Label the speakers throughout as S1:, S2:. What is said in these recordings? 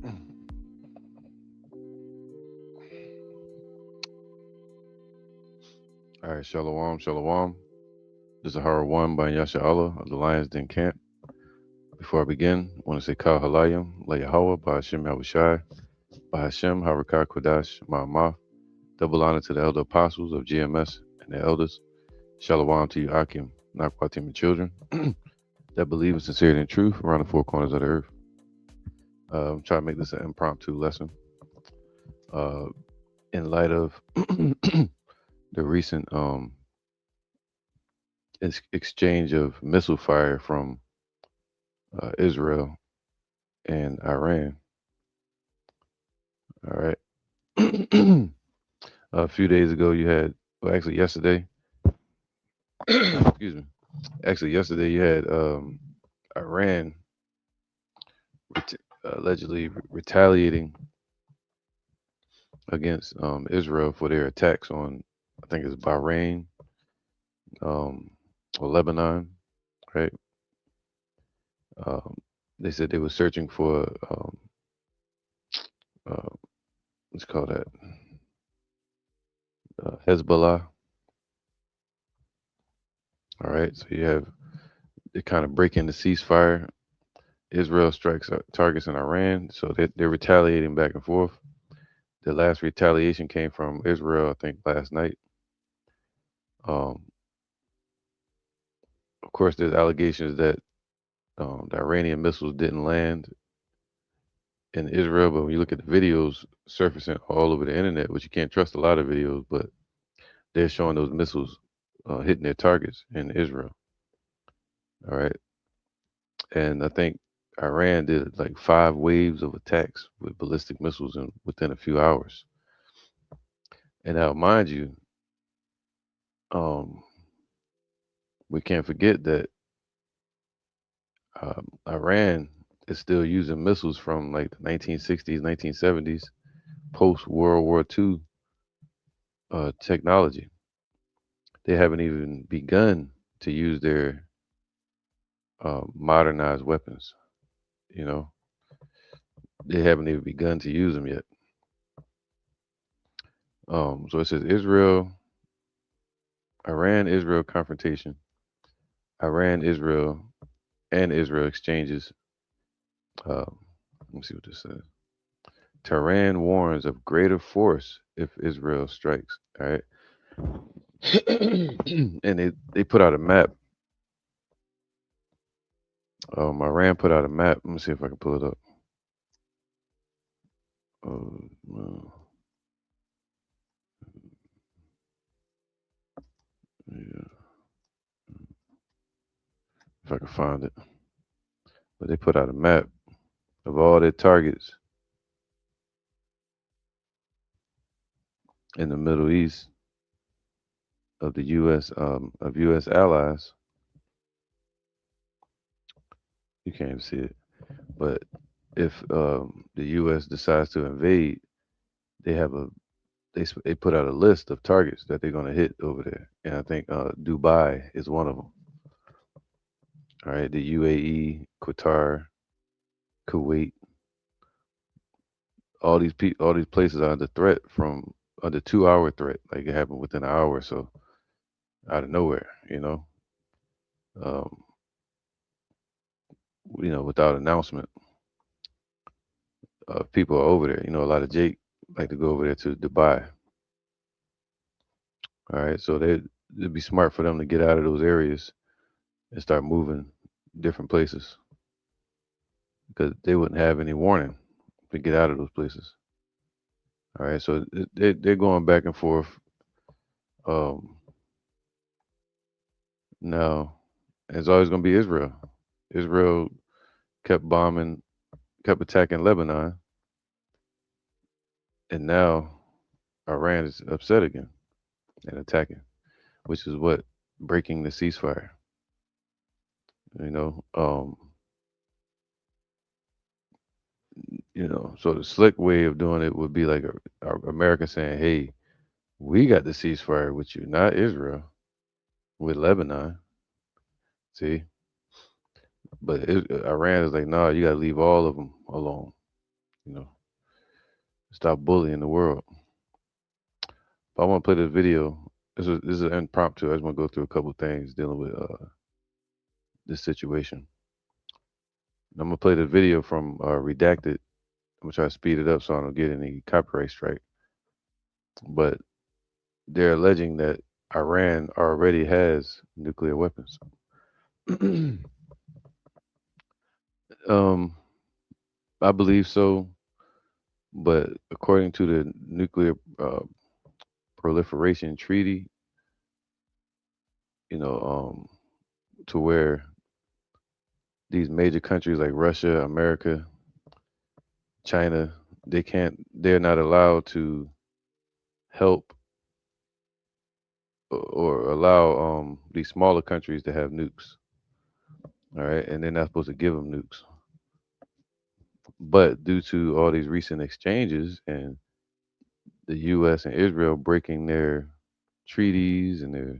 S1: All right, Shalom, Shalom. This is Hara 1 by Yasha Allah of the Lions Den Camp. Before I begin, I want to say Kal Halayim, La Yahweh, by Hashem Yahushai, by Hashem Harakah Kodash, Ma'amah. Double honor to the elder apostles of GMS and the elders. Shalom to you, Akim, Nakwatim, and children that believe in sincerity and truth around the four corners of the earth. I'm trying to make this an impromptu lesson. Uh, in light of the recent exchange of missile fire from Israel and Iran. All right. A few days ago, you had, well, actually yesterday. Excuse me. Actually, yesterday you had Iran allegedly retaliating against Israel for their attacks on, I think it's Bahrain um, or Lebanon, right? Um, they said they were searching for uh, what's called that Hezbollah. All right, so you have they kind of breaking the ceasefire. Israel strikes targets in Iran, so they're retaliating back and forth. The last retaliation came from Israel, I think, last night. Um, of course, there's allegations that the Iranian missiles didn't land in Israel, but when you look at the videos surfacing all over the internet, which you can't trust a lot of videos, but they're showing those missiles hitting their targets in Israel. All right, and I think Iran did like 5 waves of attacks with ballistic missiles within a few hours. And now, mind you, um, we can't forget that Iran is still using missiles from like the 1960s, 1970s, post World War II technology. They haven't even begun to use their modernized weapons. You know, they haven't even begun to use them yet. So it says Iran, Israel confrontation, Iran, Israel, and Israel exchanges. Let me see what this says. Tehran warns of greater force if Israel strikes. All right, and they put out a map. Iran put out a map. Let me see if I can pull it up. Uh, yeah, if I can find it. But they put out a map of all their targets in the Middle East of the U.S. Of U.S. allies. You can't even see it. But if the U.S. decides to invade, they have they put out a list of targets that they're going to hit over there, and I think Dubai is one of them. All right, the UAE, Qatar, Kuwait, all these places are under threat from under 2 hour threat. Like it happened within an hour or so, out of nowhere. Um, without announcement. People are over there. A lot of Jake like to go over there to Dubai. All right, so it'd be smart for them to get out of those areas and start moving different places because they wouldn't have any warning to get out of those places. All right, so they're going back and forth. Um, now, it's always going to be Israel. Israel kept bombing, kept attacking Lebanon, and now Iran is upset again and attacking, which is what breaking the ceasefire. You know, um, so the slick way of doing it would be like America saying, "Hey, we got the ceasefire with you, not Israel, with Lebanon." See, but Iran is like, "No, you got to leave all of them alone." You know, stop bullying the world. But I want to play this video. This is an impromptu. I just want to go through a couple things dealing with this situation. I'm gonna play the video from Redacted. I'm gonna try to speed it up so I don't get any copyright strike. But they're alleging that Iran already has nuclear weapons. um, I believe so, but according to the nuclear proliferation treaty, you know, to where these major countries like Russia, America, China, they're not allowed to help or allow these smaller countries to have nukes. All right, and they're not supposed to give them nukes. But due to all these recent exchanges and the U.S. and Israel breaking their treaties and their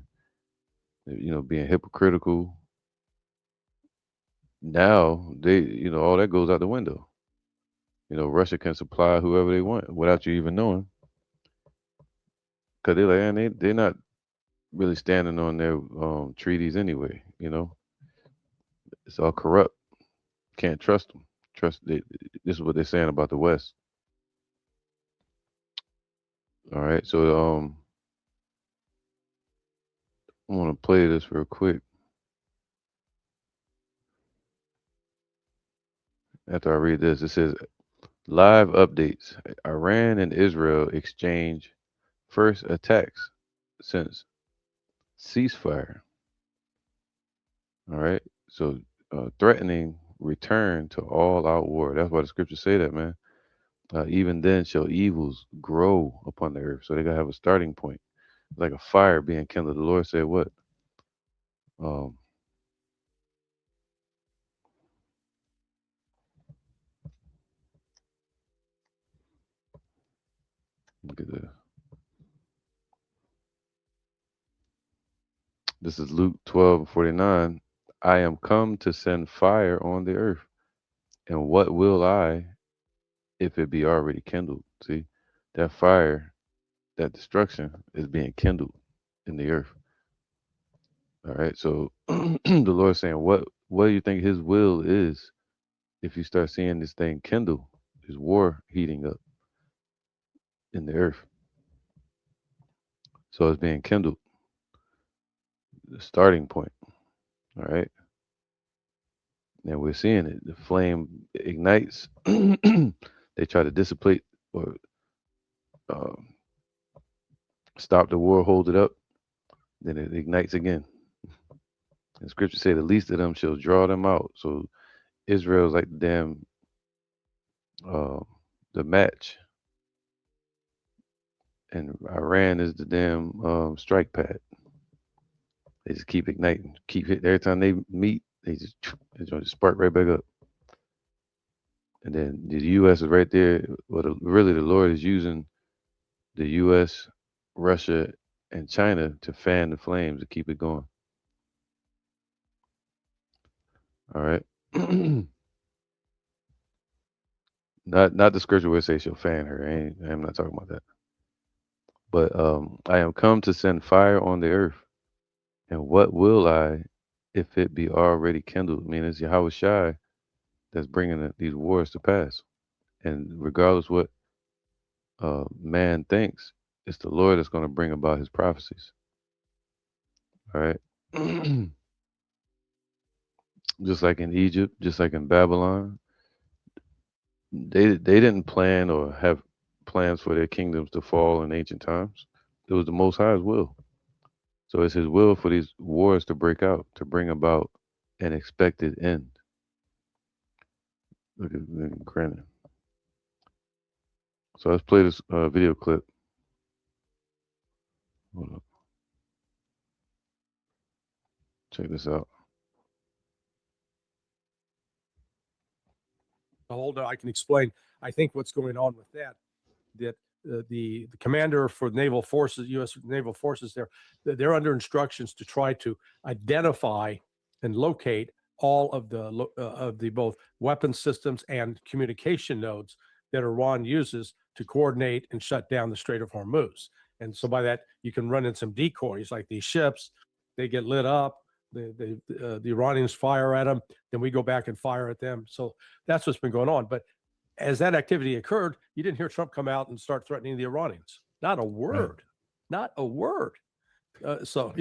S1: being hypocritical, now all that goes out the window. Russia can supply whoever they want without you even knowing, because they're like, and they're not really standing on their treaties anyway. It's all corrupt. Can't trust them. This is what they're saying about the West. All right, so I want to play this real quick. After I read this, it says live updates. Iran and Israel exchange first attacks since ceasefire. All right, so threatening return to all-out war. That's why the scriptures say that, man. Even then shall evils grow upon the earth. So they gotta have a starting point, like a fire being kindled. The Lord said, "What? Um, look at this. This is Luke 12:49. I am come to send fire on the earth, and what will I if it be already kindled?" See, that fire, that destruction is being kindled in the earth. All right. So the Lord's saying, what do you think His will is if you start seeing this thing kindle, this war heating up in the earth? So it's being kindled, the starting point. All right. And we're seeing it. The flame ignites. They try to dissipate or um, stop the war, hold it up. Then it ignites again. And scripture say the least of them shall draw them out. So Israel's like the damn uh, the match, and Iran is the damn strike pad. They just keep igniting, keep hitting. Every time they meet, they just spark right back up. And then the U.S. is right there. Well, really, the Lord is using the U.S., Russia, and China to fan the flames to keep it going. All right. Not the scripture where it says she'll fan her. I'm not talking about that. But I am come to send fire on the earth. And what will I if it be already kindled? I mean, it's Yahweh Shai that's bringing these wars to pass. And regardless what man thinks, it's the Lord that's going to bring about his prophecies. All right. Just like in Egypt, just like in Babylon, they didn't plan or have plans for their kingdoms to fall in ancient times. It was the Most High's will. So it's His will for these wars to break out to bring about an expected end. Look at Granted. So let's play this video clip. Hold up. Check this out.
S2: Hold on, I can explain. I think what's going on with that the commander for naval forces, U.S. naval forces, they're under instructions to try to identify and locate all of the both weapon systems and communication nodes that Iran uses to coordinate and shut down the Strait of Hormuz. And so by that, you can run in some decoys like these ships. They get lit up. The Iranians fire at them. Then we go back and fire at them. So that's what's been going on. But as that activity occurred, you didn't hear Trump come out and start threatening the Iranians. Not a
S3: Right.
S2: word. Not a word. So,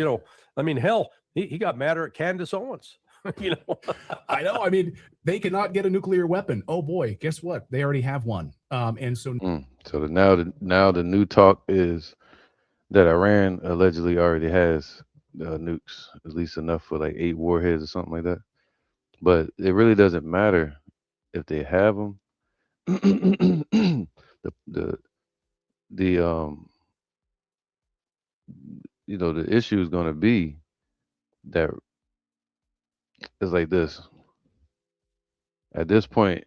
S2: I mean, hell, he got madder at Candace Owens. you know,
S3: I know. I mean, they cannot get a nuclear weapon. Oh boy, guess what? They already have one. And so
S1: So now the new talk is that Iran allegedly already has nukes, at least enough for like 8 warheads or something like that. But it really doesn't matter if they have them. the the the issue is going to be that it's like this. At this point,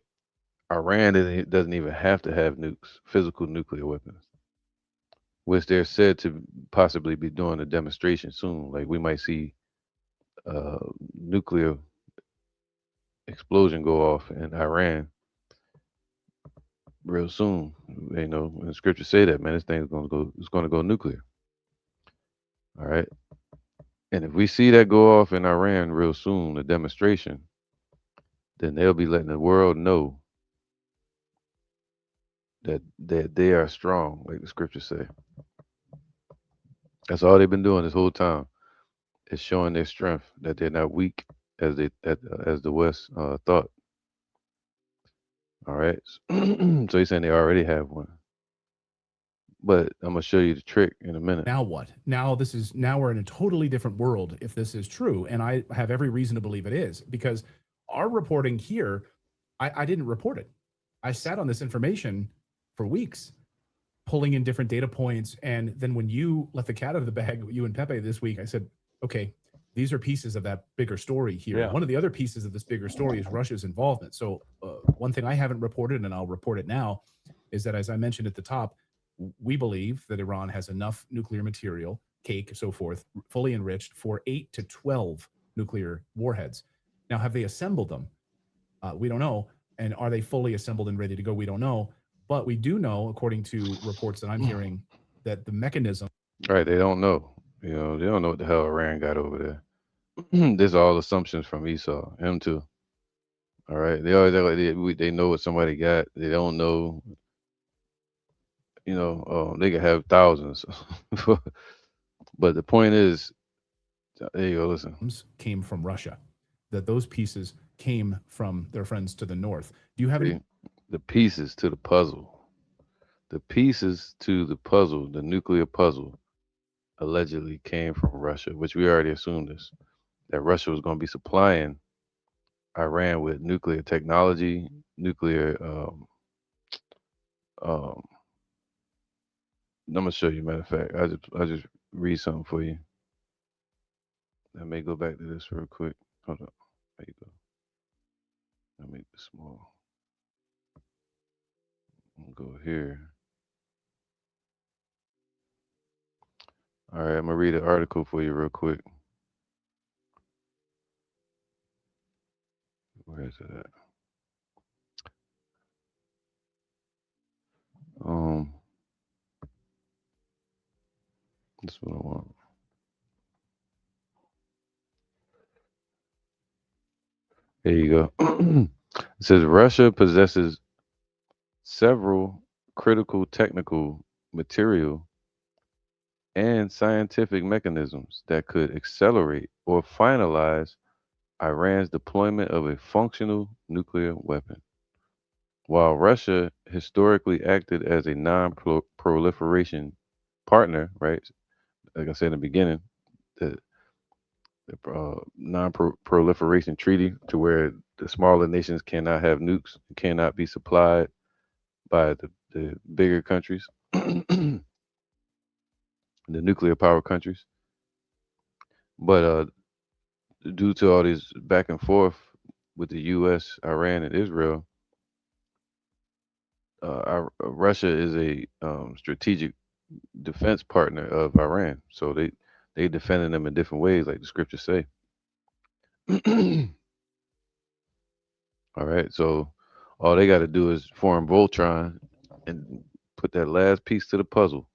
S1: Iran doesn't even have to have nukes, physical nuclear weapons, which they're said to possibly be doing a demonstration soon. Like we might see a nuclear explosion go off in Iran real soon. And the scriptures say that, man, this thing is going to go nuclear. All right. And if we see that go off in Iran real soon, a demonstration, then they'll be letting the world know that they are strong, like the scriptures say. That's all they've been doing this whole time. Is showing their strength, that they're not weak as the West thought. All right. So he's saying they already have one. But I'm gonna show you the trick in a minute.
S3: now what? Now we're in a totally different world if this is true. And I have every reason to believe it is because our reporting here, I didn't report it. I sat on this information for weeks, pulling in different data points. And then when you let the cat out of the bag, you and Pepe this week, I said, okay, these are pieces of that bigger story here.
S2: Yeah.
S3: One of the other pieces of this bigger story is Russia's involvement. So one thing I haven't reported, and I'll report it now, is that as I mentioned at the top, we believe that Iran has enough nuclear material, cake, so forth, fully enriched for 8 to 12 nuclear warheads. Now, have they assembled them? We don't know. And are they fully assembled and ready to go? We don't know. But we do know, according to reports that I'm hearing, that the mechanism.
S1: Right? They don't know. They don't know what the hell Iran got over there. This all assumptions from Esau, him too. All right. They always act like they know what somebody got. They don't know. They could have thousands. But the point is, there you go. Listen.
S3: Came from Russia, that those pieces came from their friends to the north. Do you have any?
S1: The pieces to the puzzle. The pieces to the puzzle, the nuclear puzzle, allegedly came from Russia, which we already assumed this. That Russia was going to be supplying Iran with nuclear technology, nuclear. Um, I'm gonna show you. Matter of fact, I just read something for you. Let me go back to this real quick. Hold up. There you go. Let me make this small. I'll go here. All right, I'm gonna read an article for you real quick. Where is it at? Um, this is what I want. There you go. It says Russia possesses several critical technical material and scientific mechanisms that could accelerate or finalize Iran's deployment of a functional nuclear weapon. While Russia historically acted as a non proliferation partner, right? Like I said in the beginning, the, the non proliferation treaty to where the smaller nations cannot have nukes, cannot be supplied by the bigger countries, the nuclear power countries. But due to all these back and forth with the U.S., Iran, and Israel, Russia is a strategic defense partner of Iran. So they defending them in different ways, like the scriptures say. All right. So All they got to do is form Voltron and put that last piece to the puzzle,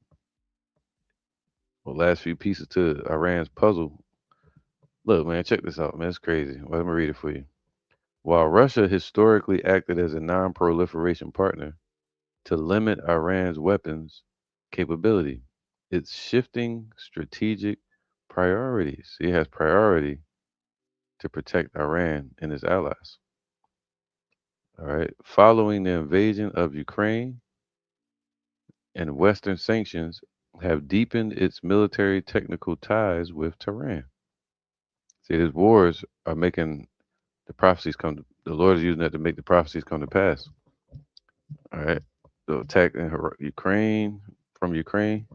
S1: or last few pieces to Iran's puzzle. Look, man, check this out, man. It's crazy. Well, let me read it for you. While Russia historically acted as a non proliferation partner to limit Iran's weapons capability, it's shifting strategic priorities. It has priority to protect Iran and its allies. All right. Following the invasion of Ukraine, and Western sanctions have deepened its military technical ties with Tehran. See, these wars are making the prophecies come. The Lord is using that to make the prophecies come to pass. All right. The attack in Ukraine, from Ukraine,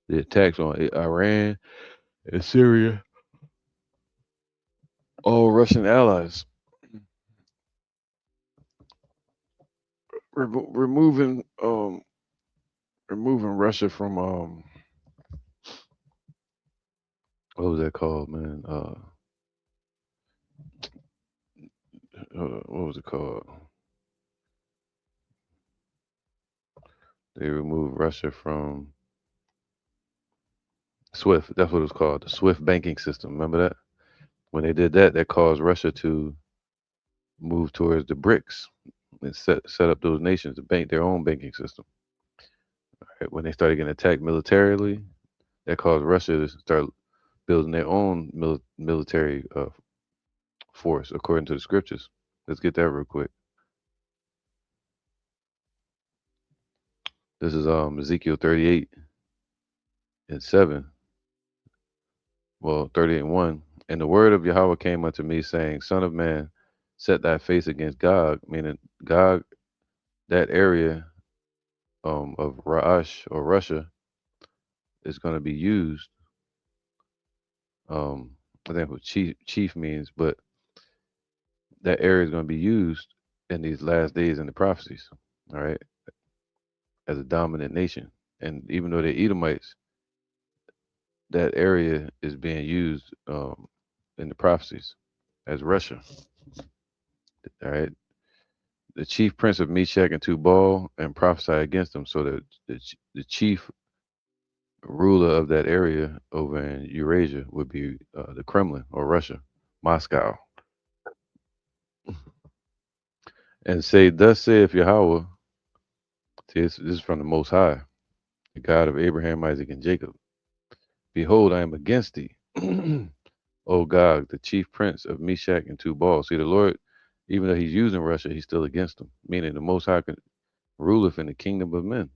S1: the attacks on Iran and Syria, all Russian allies, removing removing Russia from what was that called, man? What was it called? They removed Russia from SWIFT. That's what it was called, the SWIFT banking system. Remember that? When they did that, that caused Russia to move towards the BRICS and set up those nations to bank their own banking system. Right? When they started getting attacked militarily, that caused Russia to start building their own military force according to the scriptures. Let's get that real quick. This is Ezekiel 38 and 7. Well, 38 and 1. And the word of Yahweh came unto me, saying, Son of man, set thy face against Gog, meaning Gog, that area of Ra'ash or Russia, is going to be used. Um, I think what chief means, but that area is going to be used in these last days in the prophecies, all right, as a dominant nation. And even though they're Edomites, that area is being used in the prophecies as Russia, all right. The chief prince of Meshach and Tubal and prophesy against them, so that the chief ruler of that area over in Eurasia would be the Kremlin or Russia, Moscow, and say, Thus saith Yahweh, see, this is from the Most High, the God of Abraham, Isaac, and Jacob. Behold, I am against thee, O God, the chief prince of Meshach and Tubal. See, the Lord, even though he's using Russia, he's still against them, meaning the Most High ruleth in the kingdom of men.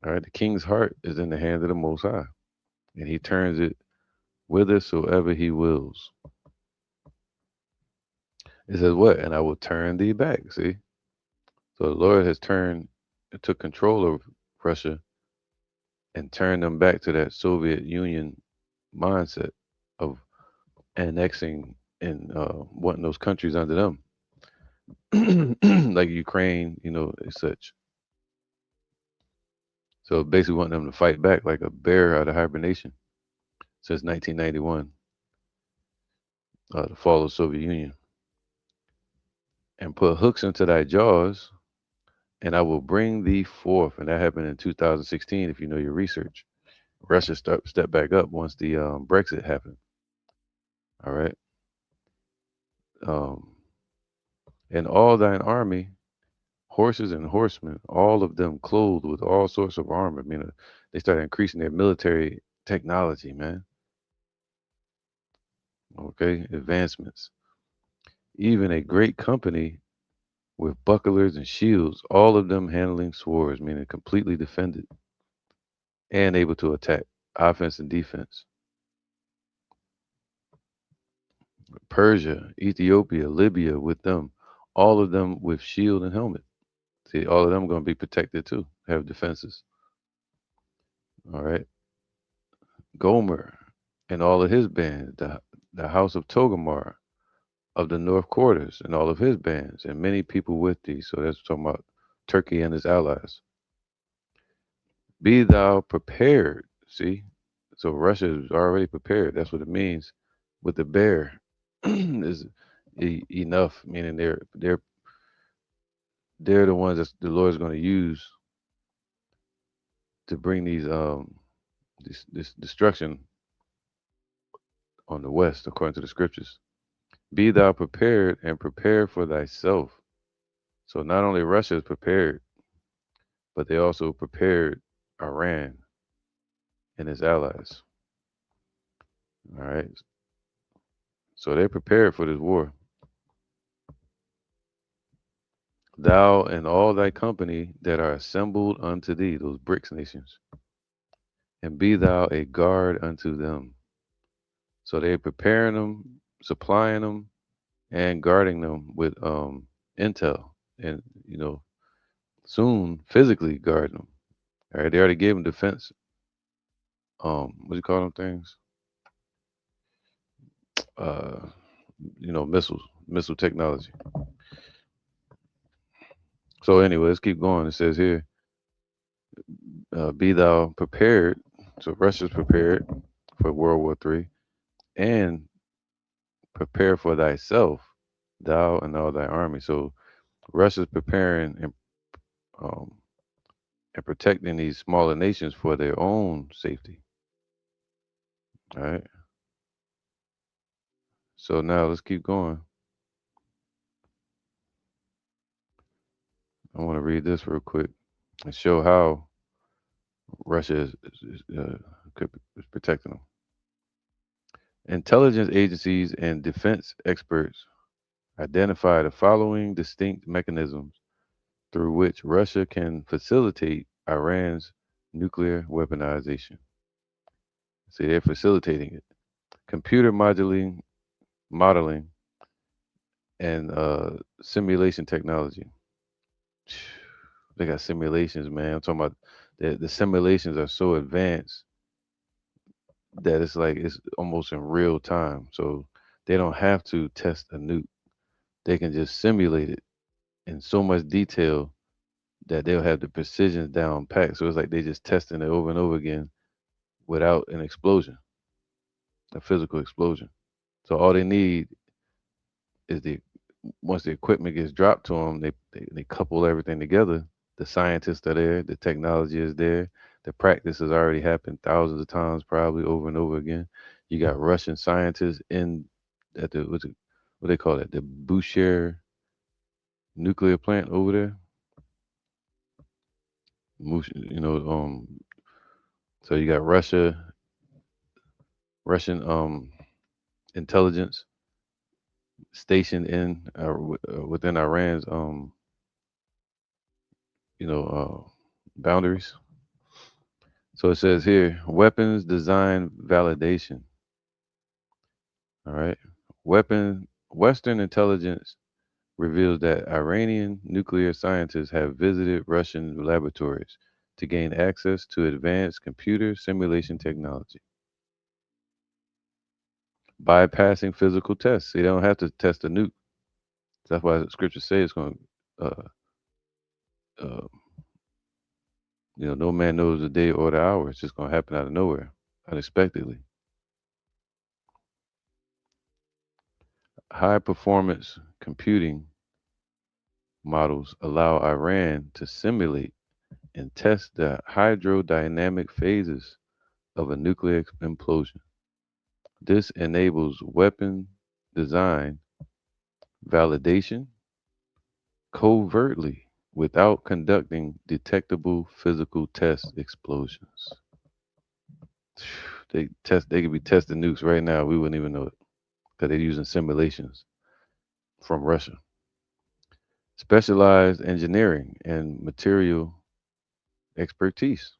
S1: All right, the king's heart is in the hand of the Most High, and he turns it whithersoever he wills. It says what? And I will turn thee back. See? So the Lord has turned and took control of Russia and turned them back to that Soviet Union mindset of annexing and wanting those countries under them, like Ukraine, and such. So basically wanting them to fight back like a bear out of hibernation since 1991, the fall of the Soviet Union, and put hooks into thy jaws, and I will bring thee forth. And that happened in 2016, if you know your research. Russia stepped back up once the Brexit happened. All right. Um, and all thine army, horses and horsemen, all of them clothed with all sorts of armor. I mean, they started increasing their military technology, man. Okay, advancements. Even a great company with bucklers and shields, all of them handling swords, meaning completely defended and able to attack, offense and defense. Persia, Ethiopia, Libya with them, all of them with shield and helmet. See, all of them going to be protected too, have defenses. All right. Gomer and all of his bands, the house of Togarmah of the North Quarters and all of his bands, and many people with thee. So that's talking about Turkey and his allies. Be thou prepared. See? So Russia is already prepared. That's what it means with the bear is enough, meaning they're they're the ones that the Lord's going to use to bring this destruction on the west, according to the scriptures. Be thou prepared and prepare for thyself. So not only Russia is prepared, but they also prepared Iran and its allies. All right. So they're prepared for this war. Thou and all thy company that are assembled unto thee, those BRICS nations, and be thou a guard unto them. So they're preparing them, supplying them, and guarding them with intel, and soon physically guarding them. All right, they already gave them defense. What do you call them things? Uh, missiles, missile technology. So anyway, let's keep going. It says here, be thou prepared. So Russia's prepared for World War III, and prepare for thyself, thou and all thy army. So Russia's preparing um, and protecting these smaller nations for their own safety. All right. So now let's keep going. I want to read this real quick and show how Russia is protecting them. Intelligence agencies and defense experts identify the following distinct mechanisms through which Russia can facilitate Iran's nuclear weaponization. See, they're facilitating it. Computer modeling, and simulation technology. They got simulations, man. I'm talking about the simulations are so advanced that it's like it's almost in real time. So they don't have to test a nuke. They can just simulate it in so much detail that they'll have the precision down packed. So it's like they just testing it over and over again without an explosion, a physical explosion. So all they need is the once the equipment gets dropped to them, they couple everything together. The scientists are there, the technology is there, the practice has already happened thousands of times, probably over and over again. You got Russian scientists in at the what they call it, the Bushehr nuclear plant over there. You know, so you got Russian intelligence stationed in within Iran's boundaries. So it says here, weapons design validation. All right. Western intelligence reveals that Iranian nuclear scientists have visited Russian laboratories to gain access to advanced computer simulation technology, bypassing physical tests. So they don't have to test a nuke. That's why the scriptures say it's going to, uh, no man knows the day or the hour. It's just going to happen out of nowhere, unexpectedly. High performance computing models allow Iran to simulate and test the hydrodynamic phases of a nuclear implosion. This enables weapon design validation covertly without conducting detectable physical test explosions. They could be testing nukes right now. We wouldn't even know it because they're using simulations from Russia. Specialized engineering and material expertise.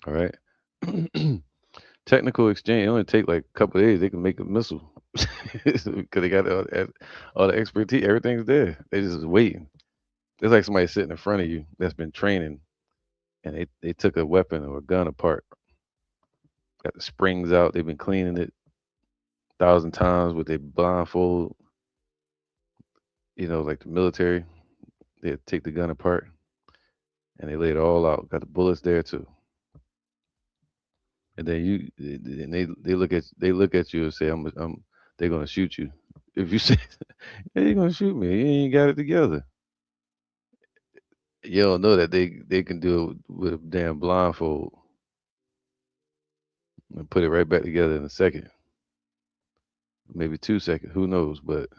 S1: All right. Technical exchange. It only take like a couple of days. They can make a missile because they got all the expertise. Everything's there. They just waiting. It's like somebody sitting in front of you that's been training, and they took a weapon or a gun apart. Got the springs out. They've been cleaning it 1,000 times with a blindfold. Like the military. They take the gun apart and they lay it all out. Got the bullets there too. And then they look at you and say, they're gonna shoot you. If you say, hey, you're gonna shoot me, you ain't got it together. You don't know that they can do it with a damn blindfold and put it right back together in a second, maybe 2 seconds. Who knows? But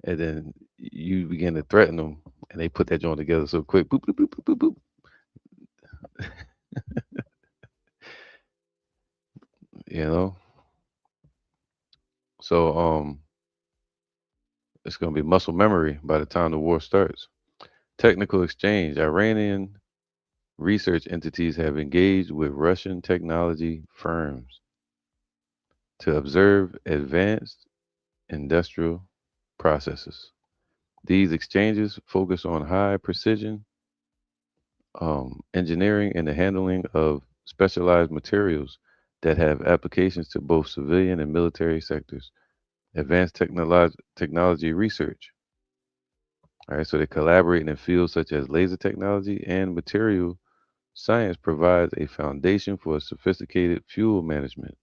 S1: and then you begin to threaten them, and they put that joint together so quick. Boop, boop, boop, boop, boop, boop. You know. So it's gonna be muscle memory by the time the war starts. Technical exchange. Iranian research entities have engaged with Russian technology firms to observe advanced industrial processes. These exchanges focus on high precision engineering and the handling of specialized materials that have applications to both civilian and military sectors. Advanced technology research. All right, so they collaborate in fields such as laser technology and material science provides a foundation for sophisticated fuel management.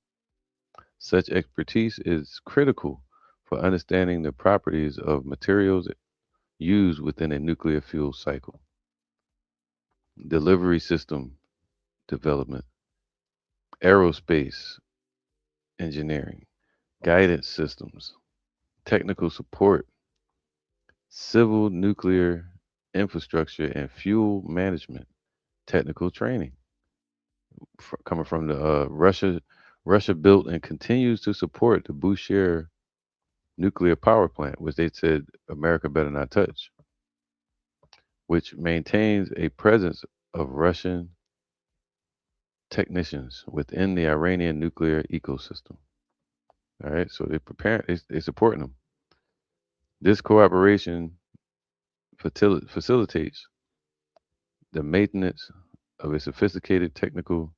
S1: Such expertise is critical for understanding the properties of materials used within a nuclear fuel cycle. Delivery system development, aerospace engineering, guidance systems, technical support, civil nuclear infrastructure, and fuel management, technical training. Coming from the Russia built and continues to support the Bushehr nuclear power plant, which they said America better not touch, which maintains a presence of Russian technicians within the Iranian nuclear ecosystem. All right, so they supporting them. This cooperation facilitates the maintenance of a sophisticated technical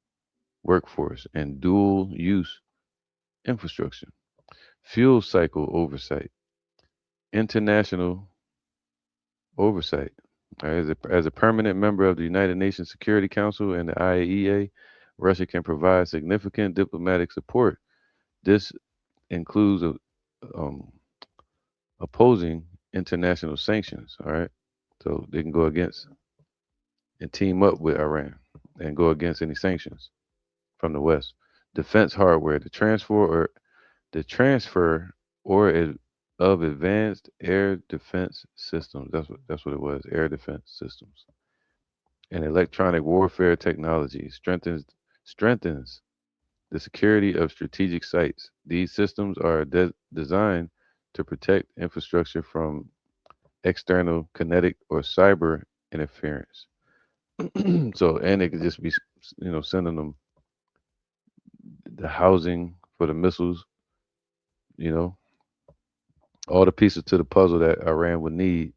S1: workforce and dual use infrastructure. Fuel cycle oversight, international oversight. As a permanent member of the United Nations Security Council and the IAEA, Russia can provide significant diplomatic support. This includes um, opposing international sanctions. All right, so they can go against and team up with Iran and go against any sanctions from the West. Defense hardware, the transfer of advanced air defense systems. That's what it was. Air defense systems and electronic warfare technology strengthens the security of strategic sites. These systems are designed to protect infrastructure from external kinetic or cyber interference. So, and it could just be, sending them the housing for the missiles, you know, all the pieces to the puzzle that Iran would need.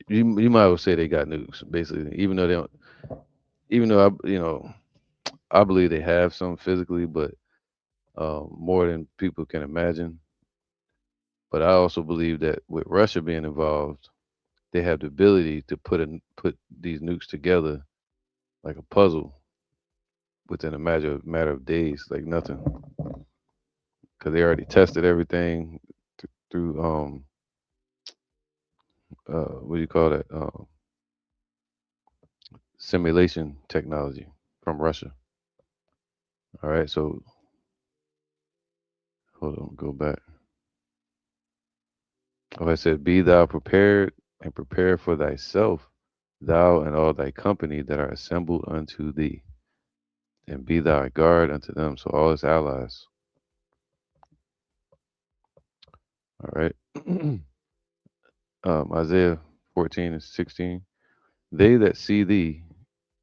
S1: You might as well say they got nukes, basically, even though I believe they have some physically, but more than people can imagine. But I also believe that with Russia being involved, they have the ability to put these nukes together like a puzzle within a matter of days, like nothing, because they already tested everything through what do you call that, simulation technology from Russia. All right, so hold on, go back. Oh, I said, "Be thou prepared and prepare for thyself, thou and all thy company that are assembled unto thee, and be thou a guard unto them." So all his allies. All right. Isaiah 14 and 16. They that see thee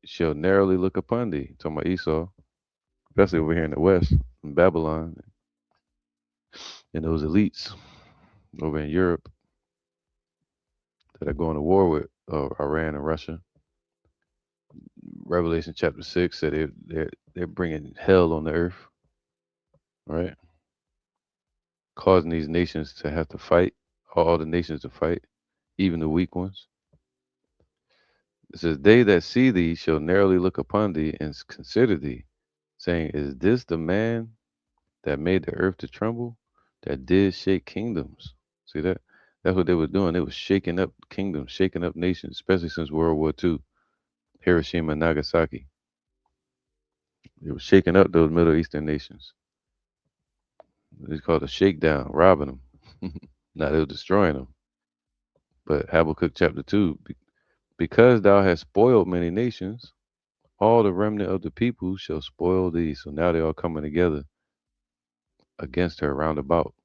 S1: shall narrowly look upon thee. Talking about Esau, especially over here in the West, in Babylon, and those elites over in Europe that are going to war with Iran and Russia. Revelation chapter 6 said they're bringing hell on the earth, right? Causing these nations to have to fight, all the nations to fight, even the weak ones. It says, "They that see thee shall narrowly look upon thee and consider thee, saying, Is this the man that made the earth to tremble, that did shake kingdoms?" See that? That's what they were doing. They were shaking up kingdoms, shaking up nations, especially since World War II, Hiroshima and Nagasaki. They were shaking up those Middle Eastern nations. It's called a shakedown, robbing them. Now they were destroying them. But Habakkuk chapter 2, because thou hast spoiled many nations, all the remnant of the people shall spoil thee. So now they're all coming together against her round about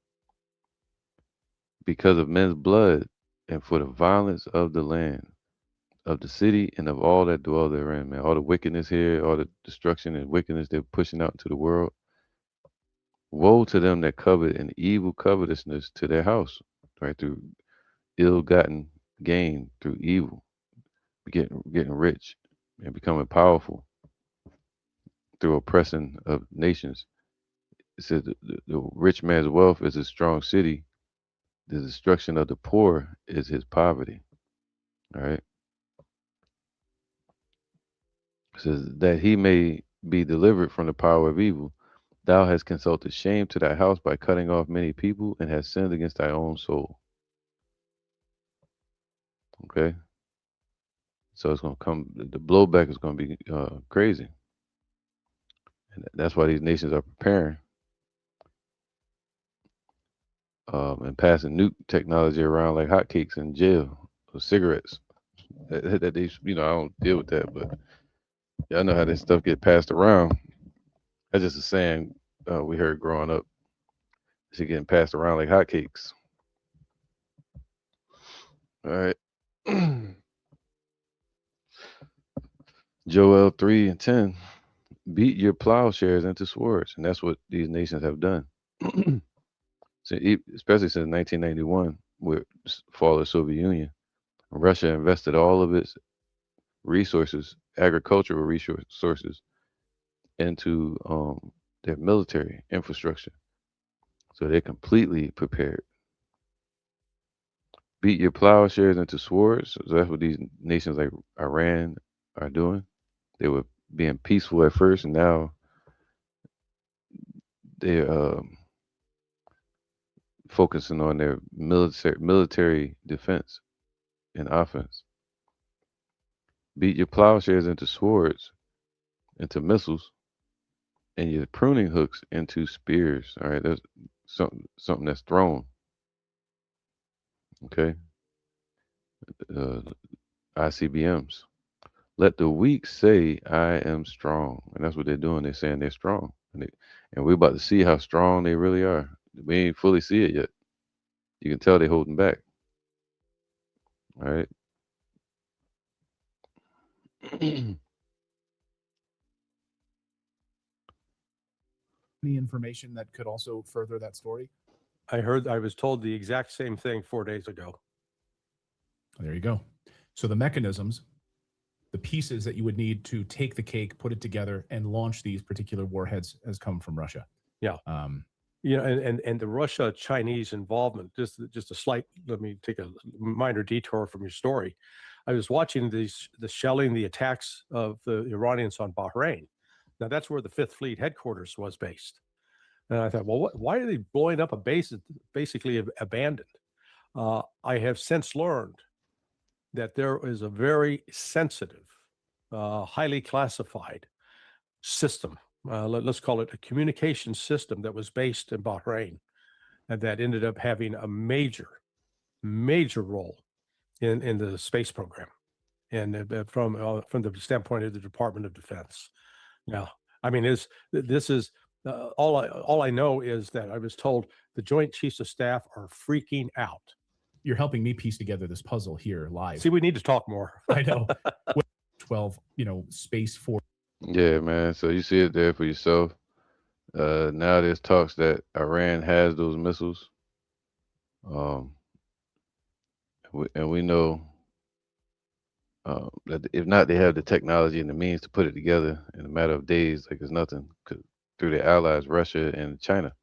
S1: because of men's blood and for the violence of the land, of the city, and of all that dwell therein, man. All the wickedness here, all the destruction and wickedness they're pushing out into the world. Woe to them that covet an evil covetousness to their house, right? Through ill-gotten gain, through evil, getting rich and becoming powerful through oppressing of nations. It says the rich man's wealth is a strong city. The destruction of the poor is his poverty. All right. It says that he may be delivered from the power of evil. Thou hast consulted shame to thy house by cutting off many people and hast sinned against thy own soul. Okay. So it's going to come, the blowback is going to be crazy. And that's why these nations are preparing and passing nuke technology around like hotcakes in jail or cigarettes. That they, I don't deal with that, but y'all know how this stuff get passed around. That's just a saying we heard growing up. Shit getting passed around like hotcakes. All right. Joel 3 and 10. Beat your plowshares into swords. And that's what these nations have done. So, especially since 1991, with fall of the Soviet Union. Russia invested all of its resources, agricultural resources, into their military infrastructure. So they're completely prepared. Beat your plowshares into swords. So that's what these nations like Iran are doing. They were being peaceful at first, and now they're focusing on their military defense and offense. Beat your plowshares into swords, into missiles, and your pruning hooks into spears. All right, that's something that's thrown. Okay, uh, ICBMs. Let the weak say, "I am strong," and that's what they're doing. They're saying they're strong, and we're about to see how strong they really are. We ain't fully see it yet. You can tell they're holding back. All right.
S3: Any information that could also further that story?
S2: I was told the exact same thing 4 days ago.
S3: There you go. So the mechanisms, the pieces that you would need to take the cake, put it together, and launch these particular warheads has come from Russia.
S2: Yeah. And the Russia Chinese involvement, just a slight, let me take a minor detour from your story. I was watching the shelling, the attacks of the Iranians on Bahrain. Now that's where the Fifth Fleet headquarters was based. And I thought, well, why are they blowing up a base that's basically abandoned? I have since learned that there is a very sensitive, highly classified system. Let's call it a communication system that was based in Bahrain and that ended up having a major role in the space program and from the standpoint of the Department of Defense. Now, I mean, this is all I know is that I was told the Joint Chiefs of Staff are freaking out.
S3: You're helping me piece together this puzzle here live.
S2: See, we need to talk more.
S3: I know. 12, Space Force.
S1: Yeah, man. So you see it there for yourself. Now there's talks that Iran has those missiles. Um, and we know that if not, they have the technology and the means to put it together in a matter of days, like it's nothing, through their allies, Russia and China.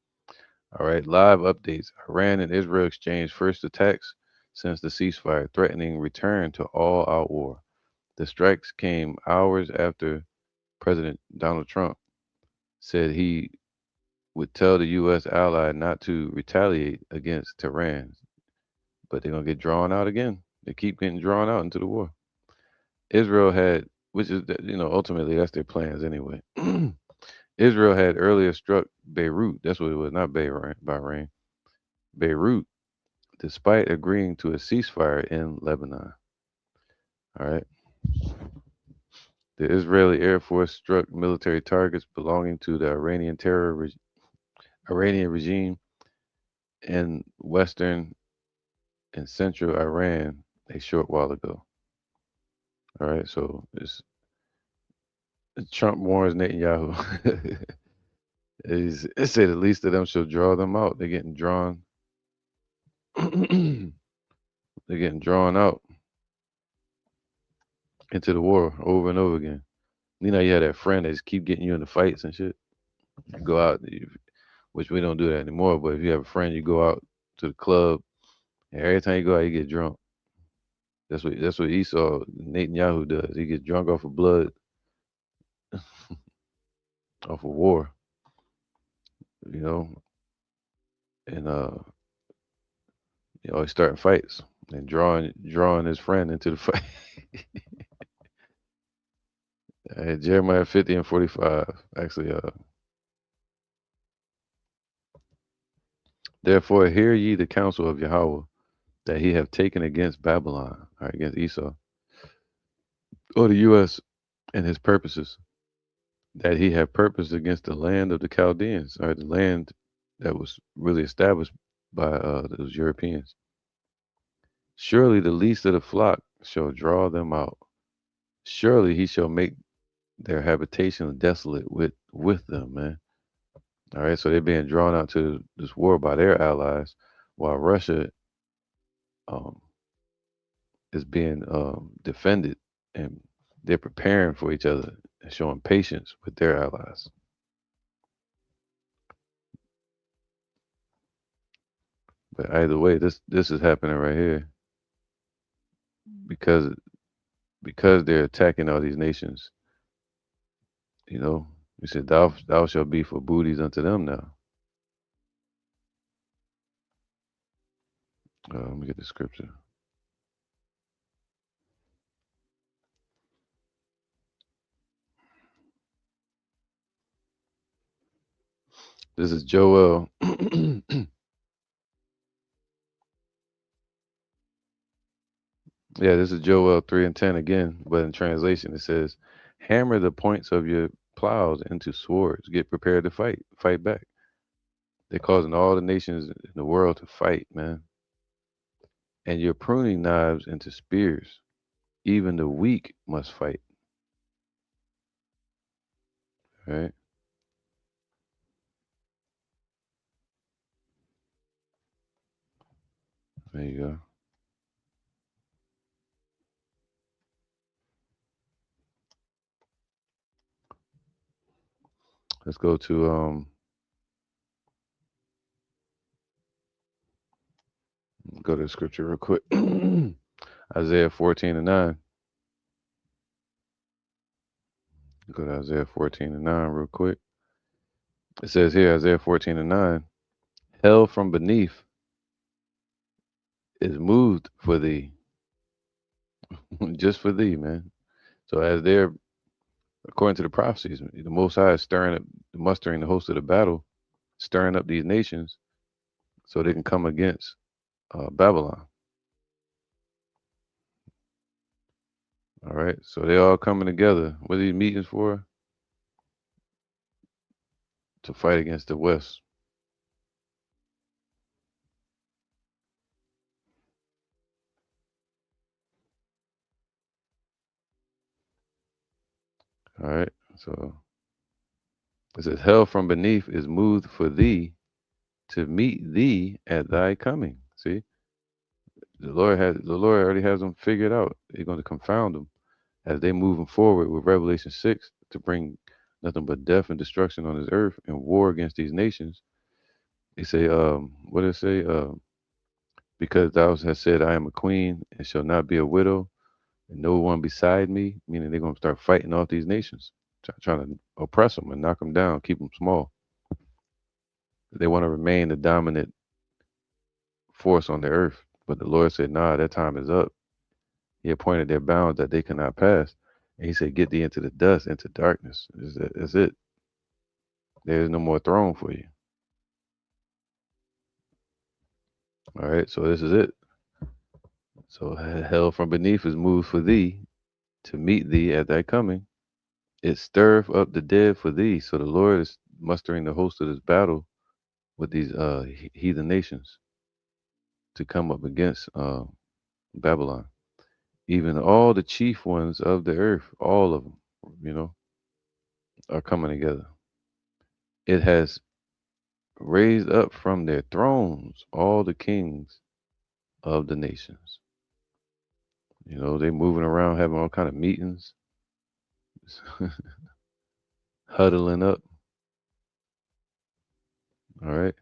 S1: All right, live updates. Iran and Israel exchanged first attacks since the ceasefire, threatening return to all-out war. The strikes came hours after President Donald Trump said he would tell the U.S. ally not to retaliate against Tehran, but they're gonna get drawn out again. They keep getting drawn out into the war. Israel had, which is ultimately that's their plans anyway. Israel had earlier struck Beirut. That's what it was, not Bahrain. Beirut, despite agreeing to a ceasefire in Lebanon. All right. The Israeli Air Force struck military targets belonging to the Iranian regime in western and central Iran a short while ago. All right, so Trump warns Netanyahu. It said the least of them shall draw them out. They're getting drawn. They're getting drawn out into the war over and over again. You had that friend that just keep getting you into fights and shit. You go out, which we don't do that anymore. But if you have a friend, you go out to the club, and every time you go out, you get drunk. That's what Esau Netanyahu does. He gets drunk off of blood, off of war, you know, and he's starting fights and drawing his friend into the fight. Jeremiah 50 and 45. Actually, therefore hear ye the counsel of Yahweh that he have taken against Babylon, or against Esau, or the U.S. and his purposes, that he have purposed against the land of the Chaldeans, or the land that was really established by those Europeans. Surely the least of the flock shall draw them out. Surely he shall make their habitation desolate with them, man. All right, so they're being drawn out to this war by their allies, while Russia um, is being defended, and they're preparing for each other and showing patience with their allies. But either way, this is happening right here because they're attacking all these nations. You know, he said, "Thou shalt be for booties unto them." Now, let me get the scripture. This is Joel. Yeah, this is Joel 3 and 10 again, but in translation it says, "Hammer the points of your plows into swords. Get prepared to fight. Fight back." They're causing all the nations in the world to fight, man. And your pruning knives into spears. Even the weak must fight. Right? There you go. Let's go to go to the scripture real quick. Isaiah 14 and 9. Go to Isaiah 14 and 9 real quick. It says here, Isaiah 14 and 9, hell from beneath is moved for thee, just for thee, man. So as they're, according to the prophecies, the Most High is stirring up, mustering the host of the battle, stirring up these nations so they can come against Babylon. All right. So they all coming together. What are these meetings for? To fight against the West. All right. So it says, hell from beneath is moved for thee to meet thee at thy coming. See, the Lord already has them figured out. He's going to confound them as they moving forward with Revelation 6 to bring nothing but death and destruction on this earth and war against these nations. They say, what did it say? Because thou hast said, I am a queen and shall not be a widow, and no one beside me, meaning they're going to start fighting off these nations, trying to oppress them and knock them down, keep them small. They want to remain the dominant force on the earth, But the Lord said, nah, that time is up. He appointed their bounds that they cannot pass. And he said, get thee into the dust, into darkness. That's it. There is no more throne for you. All right, so this is it. So hell from beneath is moved for thee to meet thee at thy coming. It stirreth up the dead for thee. So the Lord is mustering the host of this battle with these heathen nations to come up against Babylon. Even all the chief ones of the earth, all of them, are coming together. It has raised up from their thrones all the kings of the nations. They moving around having all kind of meetings, huddling up. All right.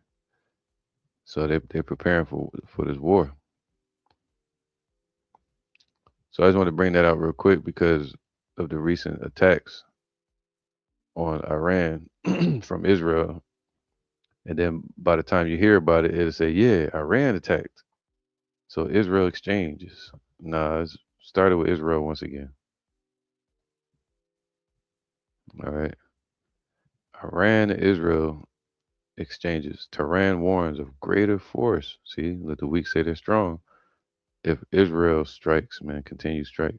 S1: So they're preparing for this war. So I just want to bring that out real quick because of the recent attacks on Iran from Israel. And then by the time you hear about it, it'll say, yeah, Iran attacked. So Israel exchanges. Nah, it started with Israel once again. All right. Iran and Israel exchanges. Tehran warns of greater force. See, let the weak say they're strong. If Israel strikes, man, continue strike.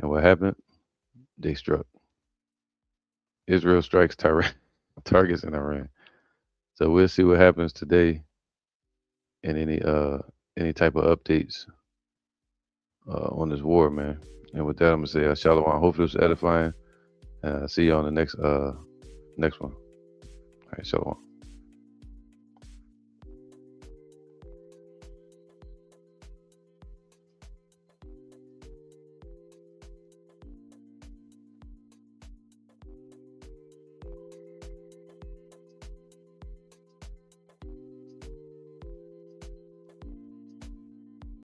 S1: And what happened? They struck. Israel strikes targets in Iran. So we'll see what happens today and any type of updates on this war, man. And with that, I'm gonna say shalom. Hopefully it's edifying. See you on the next one. All right, shalom.